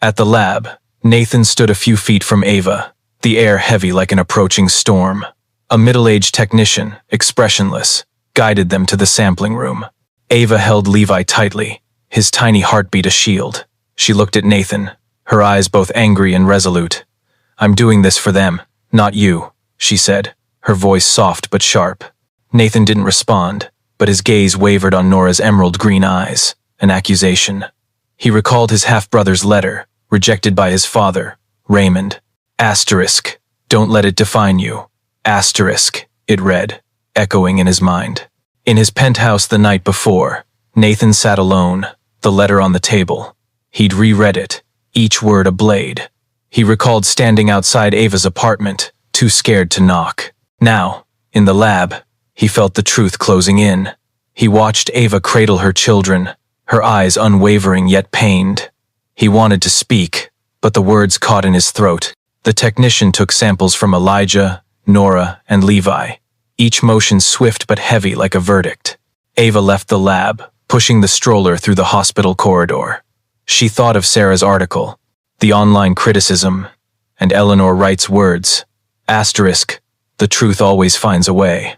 At the lab, Nathan stood a few feet from Ava, the air heavy like an approaching storm. A middle-aged technician, expressionless, guided them to the sampling room. Ava held Levi tightly, his tiny heartbeat a shield. She looked at Nathan, her eyes both angry and resolute. "I'm doing this for them, not you," she said, her voice soft but sharp. Nathan didn't respond, but his gaze wavered on Nora's emerald green eyes, an accusation. He recalled his half-brother's letter, rejected by his father, Raymond. Asterisk, don't let it define you. Asterisk, it read, echoing in his mind. In his penthouse the night before, Nathan sat alone, the letter on the table. He'd reread it, each word a blade. He recalled standing outside Ava's apartment, too scared to knock. Now, in the lab, he felt the truth closing in. He watched Ava cradle her children, her eyes unwavering yet pained. He wanted to speak, but the words caught in his throat. The technician took samples from Elijah, Nora, and Levi, each motion swift but heavy like a verdict. Ava left the lab, pushing the stroller through the hospital corridor. She thought of Sarah's article, the online criticism, and Eleanor Wright's words. Asterisk, the truth always finds a way.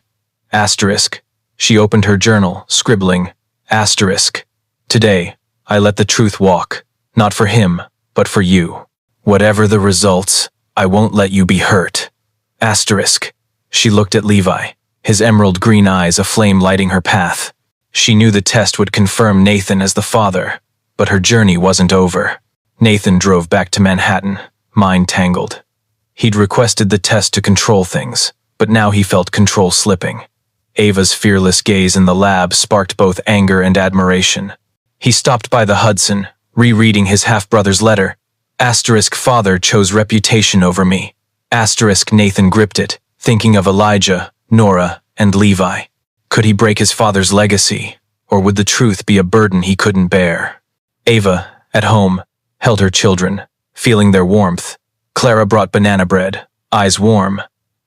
Asterisk, she opened her journal, scribbling. Asterisk. Today, I let the truth walk, not for him, but for you. Whatever the results, I won't let you be hurt. Asterisk. She looked at Levi, his emerald green eyes aflame lighting her path. She knew the test would confirm Nathan as the father, but her journey wasn't over. Nathan drove back to Manhattan, mind tangled. He'd requested the test to control things, but now he felt control slipping. Ava's fearless gaze in the lab sparked both anger and admiration. He stopped by the Hudson, rereading his half-brother's letter. Asterisk father chose reputation over me. Asterisk Nathan gripped it, thinking of Elijah, Nora, and Levi. Could he break his father's legacy, or would the truth be a burden he couldn't bear? Ava, at home, held her children, feeling their warmth. Clara brought banana bread, eyes warm.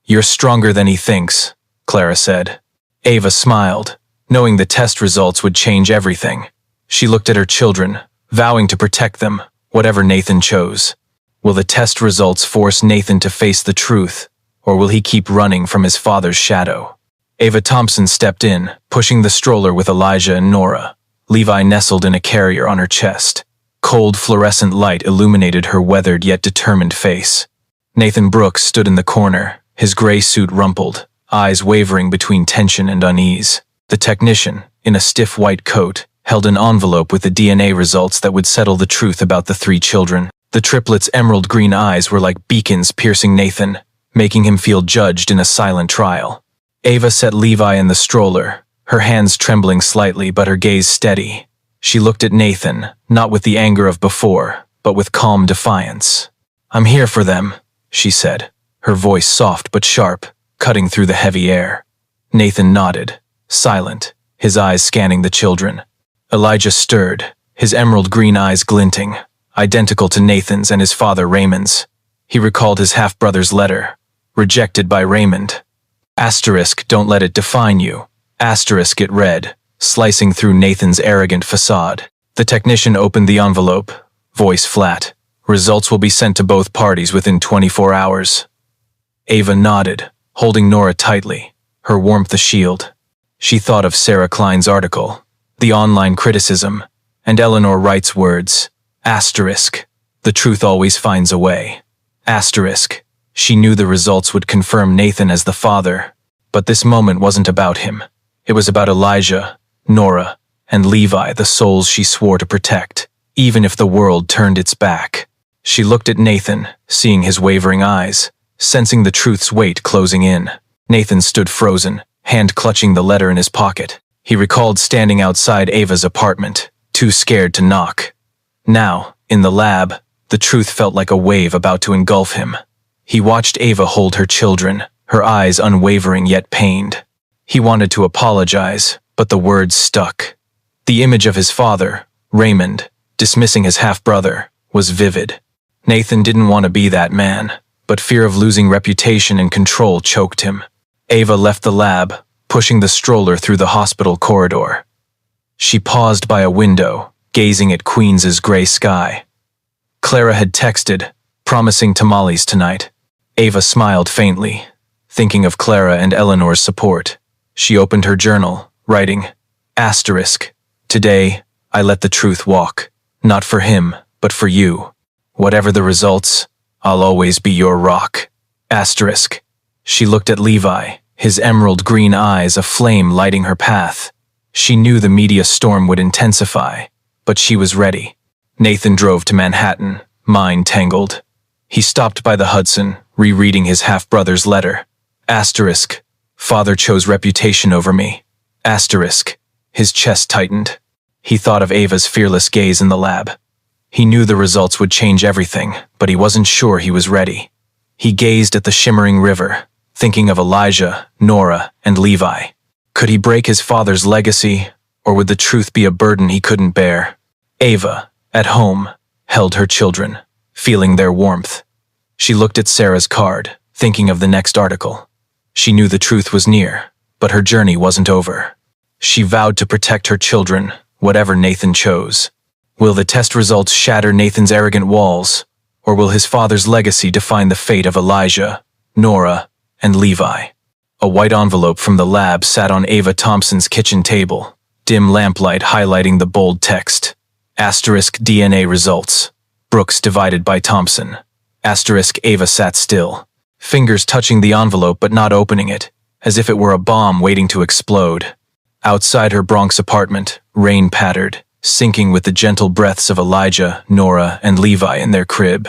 "You're stronger than he thinks," Clara said. Ava smiled, knowing the test results would change everything. She looked at her children, vowing to protect them, whatever Nathan chose. Will the test results force Nathan to face the truth, or will he keep running from his father's shadow? Ava Thompson stepped in, pushing the stroller with Elijah and Nora. Levi nestled in a carrier on her chest. Cold fluorescent light illuminated her weathered yet determined face. Nathan Brooks stood in the corner, his gray suit rumpled, eyes wavering between tension and unease. The technician, in a stiff white coat, held an envelope with the DNA results that would settle the truth about the 3 children. The triplets' emerald green eyes were like beacons piercing Nathan, making him feel judged in a silent trial. Ava set Levi in the stroller, her hands trembling slightly but her gaze steady. She looked at Nathan, not with the anger of before, but with calm defiance. "I'm here for them," she said, her voice soft but sharp, cutting through the heavy air. Nathan nodded, silent, his eyes scanning the children. Elijah stirred, his emerald green eyes glinting, identical to Nathan's and his father Raymond's. He recalled his half-brother's letter, rejected by Raymond. Asterisk, don't let it define you. Asterisk, it read, slicing through Nathan's arrogant facade. The technician opened the envelope, voice flat. "Results will be sent to both parties within 24 hours. Ava nodded, holding Nora tightly, her warmth a shield. She thought of Sarah Klein's article, the online criticism, and Eleanor Wright's words. Asterisk, the truth always finds a way. Asterisk, she knew the results would confirm Nathan as the father, but this moment wasn't about him. It was about Elijah, Nora, and Levi, the souls she swore to protect, even if the world turned its back. She looked at Nathan, seeing his wavering eyes, sensing the truth's weight closing in. Nathan stood frozen, hand clutching the letter in his pocket. He recalled standing outside Ava's apartment, too scared to knock. Now, in the lab, the truth felt like a wave about to engulf him. He watched Ava hold her children, her eyes unwavering yet pained. He wanted to apologize, but the words stuck. The image of his father, Raymond, dismissing his half-brother, was vivid. Nathan didn't want to be that man, but fear of losing reputation and control choked him. Ava left the lab, pushing the stroller through the hospital corridor. She paused by a window, gazing at Queens's gray sky. Clara had texted, promising tamales tonight. Ava smiled faintly, thinking of Clara and Eleanor's support. She opened her journal, writing, Asterisk, today, I let the truth walk, not for him, but for you. Whatever the results, I'll always be your rock. Asterisk. She looked at Levi, his emerald green eyes aflame lighting her path. She knew the media storm would intensify, but she was ready. Nathan drove to Manhattan, mind tangled. He stopped by the Hudson, rereading his half-brother's letter. Asterisk. Father chose reputation over me. Asterisk. His chest tightened. He thought of Ava's fearless gaze in the lab. He knew the results would change everything, but he wasn't sure he was ready. He gazed at the shimmering river, thinking of Elijah, Nora, and Levi. Could he break his father's legacy, or would the truth be a burden he couldn't bear? Ava, at home, held her children, feeling their warmth. She looked at Sarah's card, thinking of the next article. She knew the truth was near, but her journey wasn't over. She vowed to protect her children, whatever Nathan chose. Will the test results shatter Nathan's arrogant walls, or will his father's legacy define the fate of Elijah, Nora, and Levi? A white envelope from the lab sat on Ava Thompson's kitchen table, dim lamplight highlighting the bold text. Asterisk DNA results. Brooks divided by Thompson. Asterisk Ava sat still, fingers touching the envelope but not opening it, as if it were a bomb waiting to explode. Outside her Bronx apartment, rain pattered, sinking with the gentle breaths of Elijah, Nora, and Levi in their crib.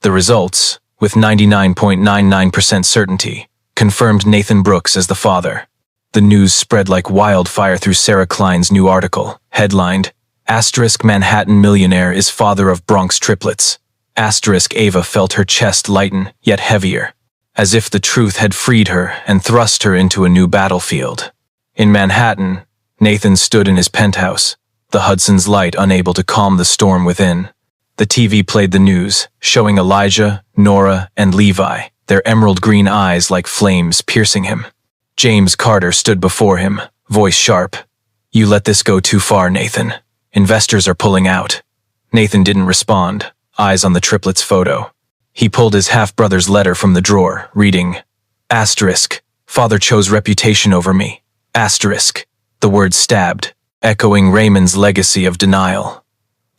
The results, with 99.99% certainty, confirmed Nathan Brooks as the father. The news spread like wildfire through Sarah Klein's new article, headlined, Asterisk Manhattan Millionaire is father of Bronx triplets. Asterisk Ava felt her chest lighten, yet heavier, as if the truth had freed her and thrust her into a new battlefield. In Manhattan, Nathan stood in his penthouse, the Hudson's light unable to calm the storm within. The TV played the news, showing Elijah, Nora, and Levi, their emerald green eyes like flames piercing him. James Carter stood before him, voice sharp. "You let this go too far, Nathan. Investors are pulling out." Nathan didn't respond, eyes on the triplets' photo. He pulled his half-brother's letter from the drawer, reading, Asterisk, father chose reputation over me. Asterisk, the word stabbed, echoing Raymond's legacy of denial.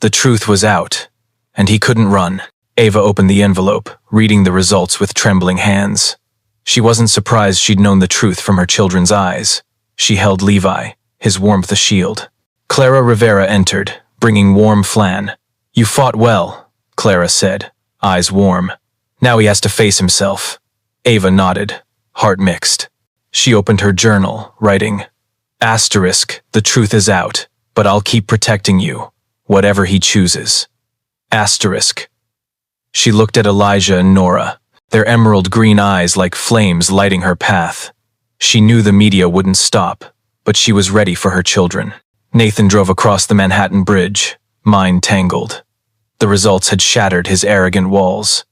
The truth was out, and he couldn't run. Ava opened the envelope, reading the results with trembling hands. She wasn't surprised she'd known the truth from her children's eyes. She held Levi, his warmth a shield. Clara Rivera entered, bringing warm flan. "You fought well," Clara said, eyes warm. "Now he has to face himself." Ava nodded, heart mixed. She opened her journal, writing, Asterisk, the truth is out, but I'll keep protecting you, whatever he chooses. Asterisk. She looked at Elijah and Nora, their emerald green eyes like flames lighting her path. She knew the media wouldn't stop, but she was ready for her children. Nathan drove across the Manhattan Bridge, mind tangled. The results had shattered his arrogant walls.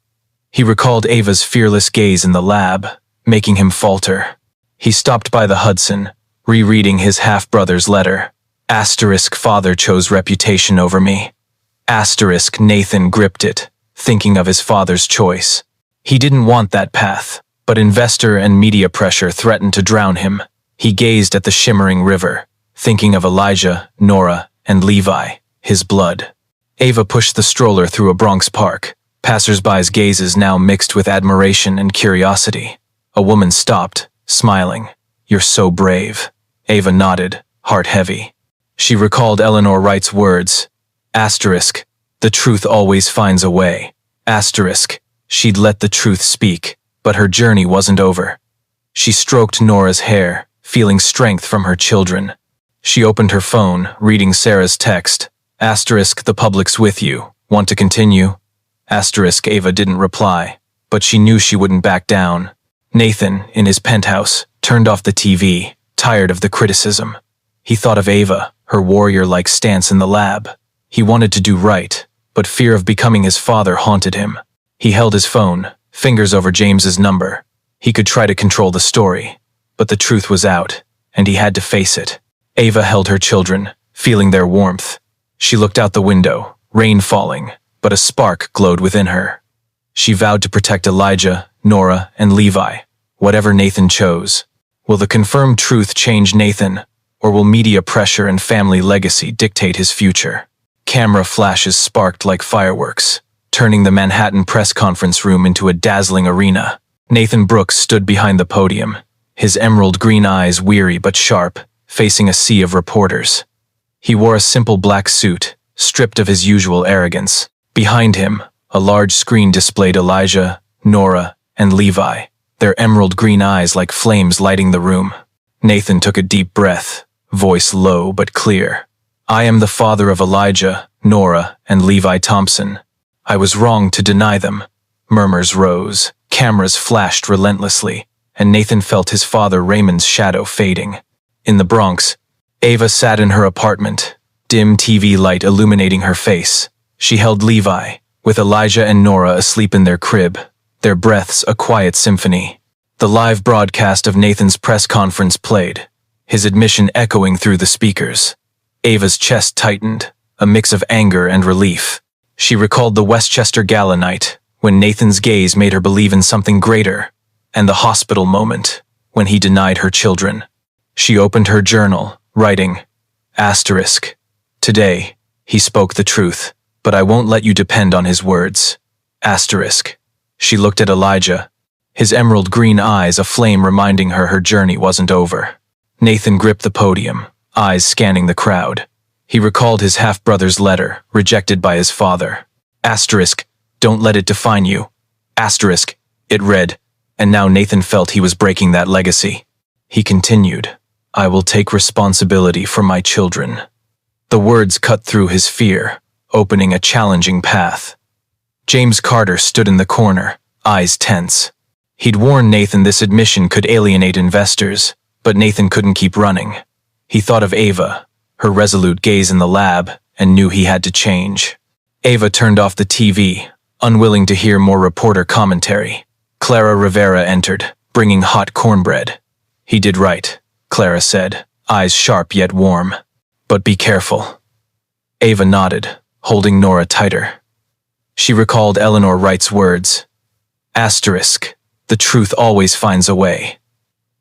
He recalled Ava's fearless gaze in the lab, making him falter. He stopped by the Hudson, rereading his half-brother's letter. Asterisk father chose reputation over me. Asterisk Nathan gripped it, thinking of his father's choice. He didn't want that path, but investor and media pressure threatened to drown him. He gazed at the shimmering river, thinking of Elijah, Nora, and Levi, his blood. Ava pushed the stroller through a Bronx park, passers-by's gazes now mixed with admiration and curiosity. A woman stopped, smiling. "You're so brave." Ava nodded, heart heavy. She recalled Eleanor Wright's words. Asterisk, the truth always finds a way. Asterisk, she'd let the truth speak, but her journey wasn't over. She stroked Nora's hair, feeling strength from her children. She opened her phone, reading Sarah's text. Asterisk, the public's with you. Want to continue? Asterisk, Ava didn't reply, but she knew she wouldn't back down. Nathan, in his penthouse, turned off the TV, tired of the criticism. He thought of Ava, her warrior-like stance in the lab. He wanted to do right, but fear of becoming his father haunted him. He held his phone, fingers over James's number. He could try to control the story, but the truth was out, and he had to face it. Ava held her children, feeling their warmth. She looked out the window, rain falling, but a spark glowed within her. She vowed to protect Elijah, Nora, and Levi, whatever Nathan chose. Will the confirmed truth change Nathan, or will media pressure and family legacy dictate his future? Camera flashes sparked like fireworks, turning the Manhattan press conference room into a dazzling arena. Nathan Brooks stood behind the podium, his emerald green eyes weary but sharp, facing a sea of reporters. He wore a simple black suit, stripped of his usual arrogance. Behind him, a large screen displayed Elijah, Nora, and Levi, their emerald green eyes like flames lighting the room. Nathan took a deep breath, voice low but clear. I am the father of Elijah, Nora, and Levi Thompson. I was wrong to deny them. Murmurs rose, cameras flashed relentlessly, and Nathan felt his father Raymond's shadow fading. In the Bronx, Ava sat in her apartment, dim TV light illuminating her face. She held Levi, with Elijah and Nora asleep in their crib, their breaths a quiet symphony. The live broadcast of Nathan's press conference played, his admission echoing through the speakers. Ava's chest tightened, a mix of anger and relief. She recalled the Westchester Gala night, when Nathan's gaze made her believe in something greater, and the hospital moment, when he denied her children. She opened her journal, writing, Asterisk. Today, he spoke the truth, but I won't let you depend on his words. Asterisk. She looked at Elijah, his emerald green eyes aflame, reminding her journey wasn't over. Nathan gripped the podium, eyes scanning the crowd. He recalled his half-brother's letter, rejected by his father. Asterisk. Don't let it define you. Asterisk. It read, and now Nathan felt he was breaking that legacy. He continued, I will take responsibility for my children. The words cut through his fear, opening a challenging path. James Carter stood in the corner, eyes tense. He'd warned Nathan this admission could alienate investors, but Nathan couldn't keep running. He thought of Ava, her resolute gaze in the lab, and knew he had to change. Ava turned off the TV, unwilling to hear more reporter commentary. Clara Rivera entered, bringing hot cornbread. He did right, Clara said, eyes sharp yet warm. But be careful. Ava nodded, holding Nora tighter. She recalled Eleanor Wright's words. Asterisk. The truth always finds a way.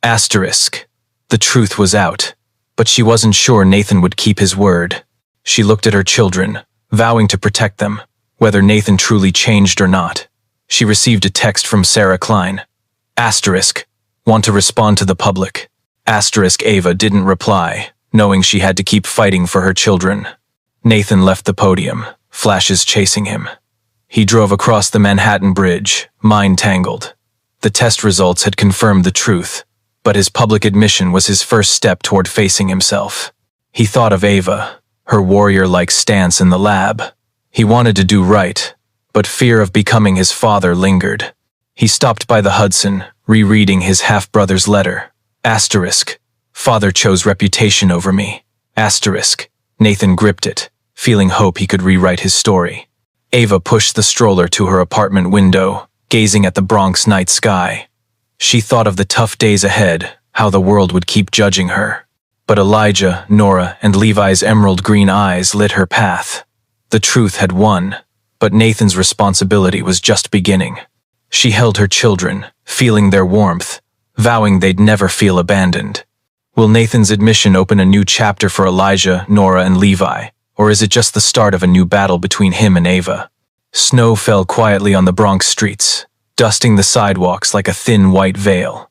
Asterisk. The truth was out, but she wasn't sure Nathan would keep his word. She looked at her children, vowing to protect them, whether Nathan truly changed or not. She received a text from Sarah Klein. Asterisk. Want to respond to the public. Asterisk. Ava didn't reply, knowing she had to keep fighting for her children. Nathan left the podium, flashes chasing him. He drove across the Manhattan Bridge, mind tangled. The test results had confirmed the truth, but his public admission was his first step toward facing himself. He thought of Ava, her warrior-like stance in the lab. He wanted to do right, but fear of becoming his father lingered. He stopped by the Hudson, rereading his half-brother's letter. Asterisk. Father chose reputation over me. Asterisk. Nathan gripped it, feeling hope he could rewrite his story. Ava pushed the stroller to her apartment window, gazing at the Bronx night sky. She thought of the tough days ahead, how the world would keep judging her. But Elijah, Nora, and Levi's emerald green eyes lit her path. The truth had won, but Nathan's responsibility was just beginning. She held her children, feeling their warmth, vowing they'd never feel abandoned. Will Nathan's admission open a new chapter for Elijah, Nora, and Levi, or is it just the start of a new battle between him and Ava? Snow fell quietly on the Bronx streets, dusting the sidewalks like a thin white veil.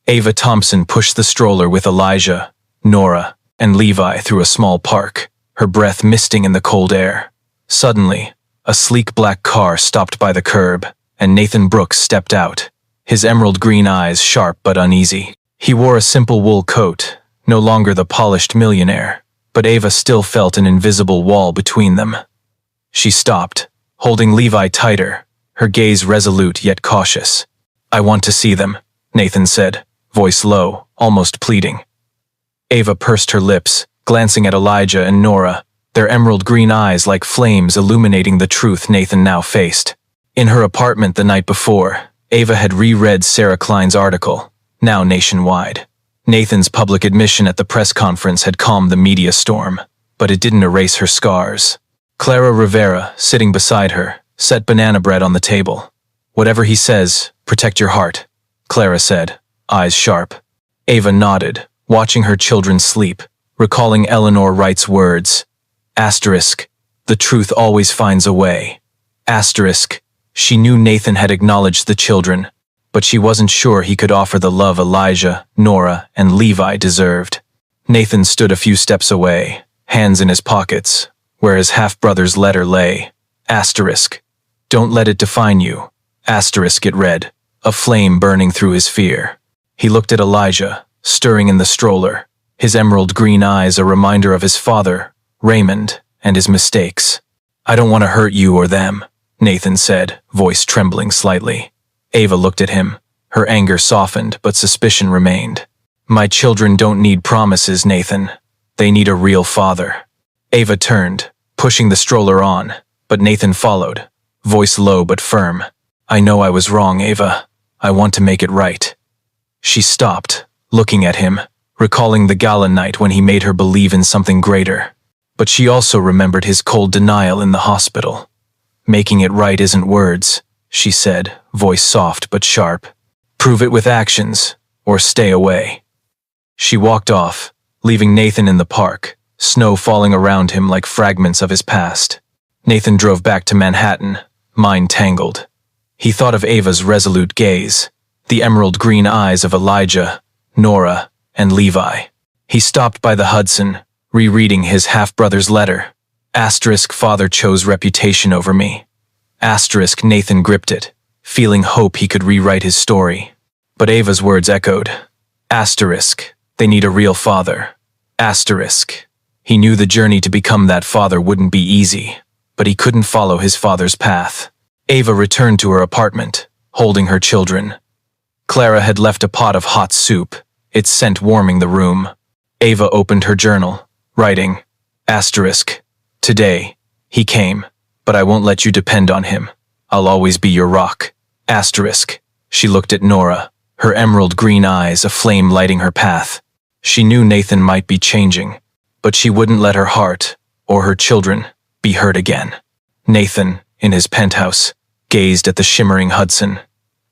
Ava Thompson pushed the stroller with Elijah, Nora, and Levi through a small park, her breath misting in the cold air. Suddenly, a sleek black car stopped by the curb, and Nathan Brooks stepped out, his emerald green eyes sharp but uneasy. He wore a simple wool coat, no longer the polished millionaire, but Ava still felt an invisible wall between them. She stopped, holding Levi tighter, her gaze resolute yet cautious. I want to see them, Nathan said, voice low, almost pleading. Ava pursed her lips, glancing at Elijah and Nora, their emerald green eyes like flames illuminating the truth Nathan now faced. In her apartment the night before, Ava had reread Sarah Klein's article, now nationwide. Nathan's public admission at the press conference had calmed the media storm, but it didn't erase her scars. Clara Rivera, sitting beside her, set banana bread on the table. Whatever he says, protect your heart, Clara said, eyes sharp. Ava nodded, watching her children sleep, recalling Eleanor Wright's words. Asterisk. The truth always finds a way. Asterisk. She knew Nathan had acknowledged the children, but she wasn't sure he could offer the love Elijah, Nora, and Levi deserved. Nathan stood a few steps away, hands in his pockets, where his half-brother's letter lay. Asterisk. Don't let it define you. Asterisk, it read, a flame burning through his fear. He looked at Elijah, stirring in the stroller, his emerald green eyes a reminder of his father, Raymond, and his mistakes. I don't want to hurt you or them, Nathan said, voice trembling slightly. Ava looked at him. Her anger softened, but suspicion remained. My children don't need promises, Nathan. They need a real father. Ava turned, pushing the stroller on, but Nathan followed, voice low but firm. I know I was wrong, Ava. I want to make it right. She stopped, looking at him, recalling the gala night when he made her believe in something greater. But she also remembered his cold denial in the hospital. Making it right isn't words, she said, voice soft but sharp. Prove it with actions, or stay away. She walked off, leaving Nathan in the park, snow falling around him like fragments of his past. Nathan drove back to Manhattan, mind tangled. He thought of Ava's resolute gaze, the emerald green eyes of Elijah, Nora, and Levi. He stopped by the Hudson, rereading his half-brother's letter. Asterisk, father chose reputation over me. Asterisk, Nathan gripped it, feeling hope he could rewrite his story. But Ava's words echoed. Asterisk, they need a real father. Asterisk. He knew the journey to become that father wouldn't be easy, but he couldn't follow his father's path. Ava returned to her apartment, holding her children. Clara had left a pot of hot soup, its scent warming the room. Ava opened her journal, writing, Asterisk, today, he came, but I won't let you depend on him. I'll always be your rock. Asterisk. She looked at Nora, her emerald green eyes aflame lighting her path. She knew Nathan might be changing, but she wouldn't let her heart, or her children, be hurt again. Nathan, in his penthouse, gazed at the shimmering Hudson.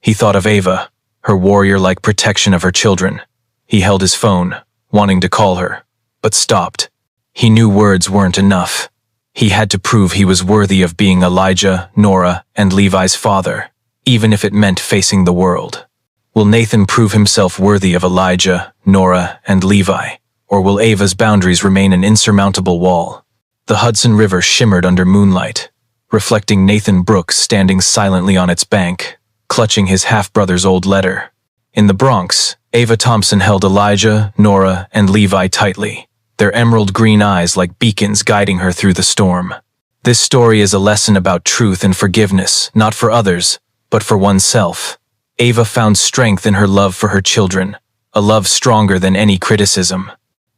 He thought of Ava, her warrior-like protection of her children. He held his phone, wanting to call her, but stopped. He knew words weren't enough. He had to prove he was worthy of being Elijah, Nora, and Levi's father, even if it meant facing the world. Will Nathan prove himself worthy of Elijah, Nora, and Levi, or will Ava's boundaries remain an insurmountable wall? The Hudson River shimmered under moonlight, reflecting Nathan Brooks standing silently on its bank, clutching his half-brother's old letter. In the Bronx, Ava Thompson held Elijah, Nora, and Levi tightly, their emerald green eyes like beacons guiding her through the storm. This story is a lesson about truth and forgiveness, not for others, but for oneself. Ava found strength in her love for her children, a love stronger than any criticism.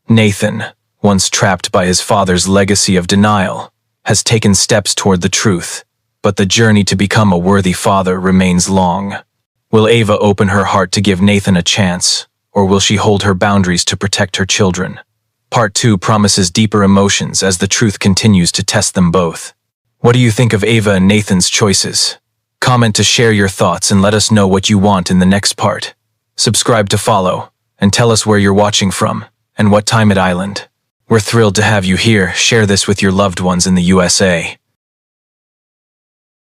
Nathan, once trapped by his father's legacy of denial, has taken steps toward the truth, but the journey to become a worthy father remains long. Will Ava open her heart to give Nathan a chance, or will she hold her boundaries to protect her children? Part 2 promises deeper emotions as the truth continues to test them both. What do you think of Ava and Nathan's choices? Comment to share your thoughts and let us know what you want in the next part. Subscribe to follow, and tell us where you're watching from, and what time at Island. We're thrilled to have you here. Share this with your loved ones in the USA.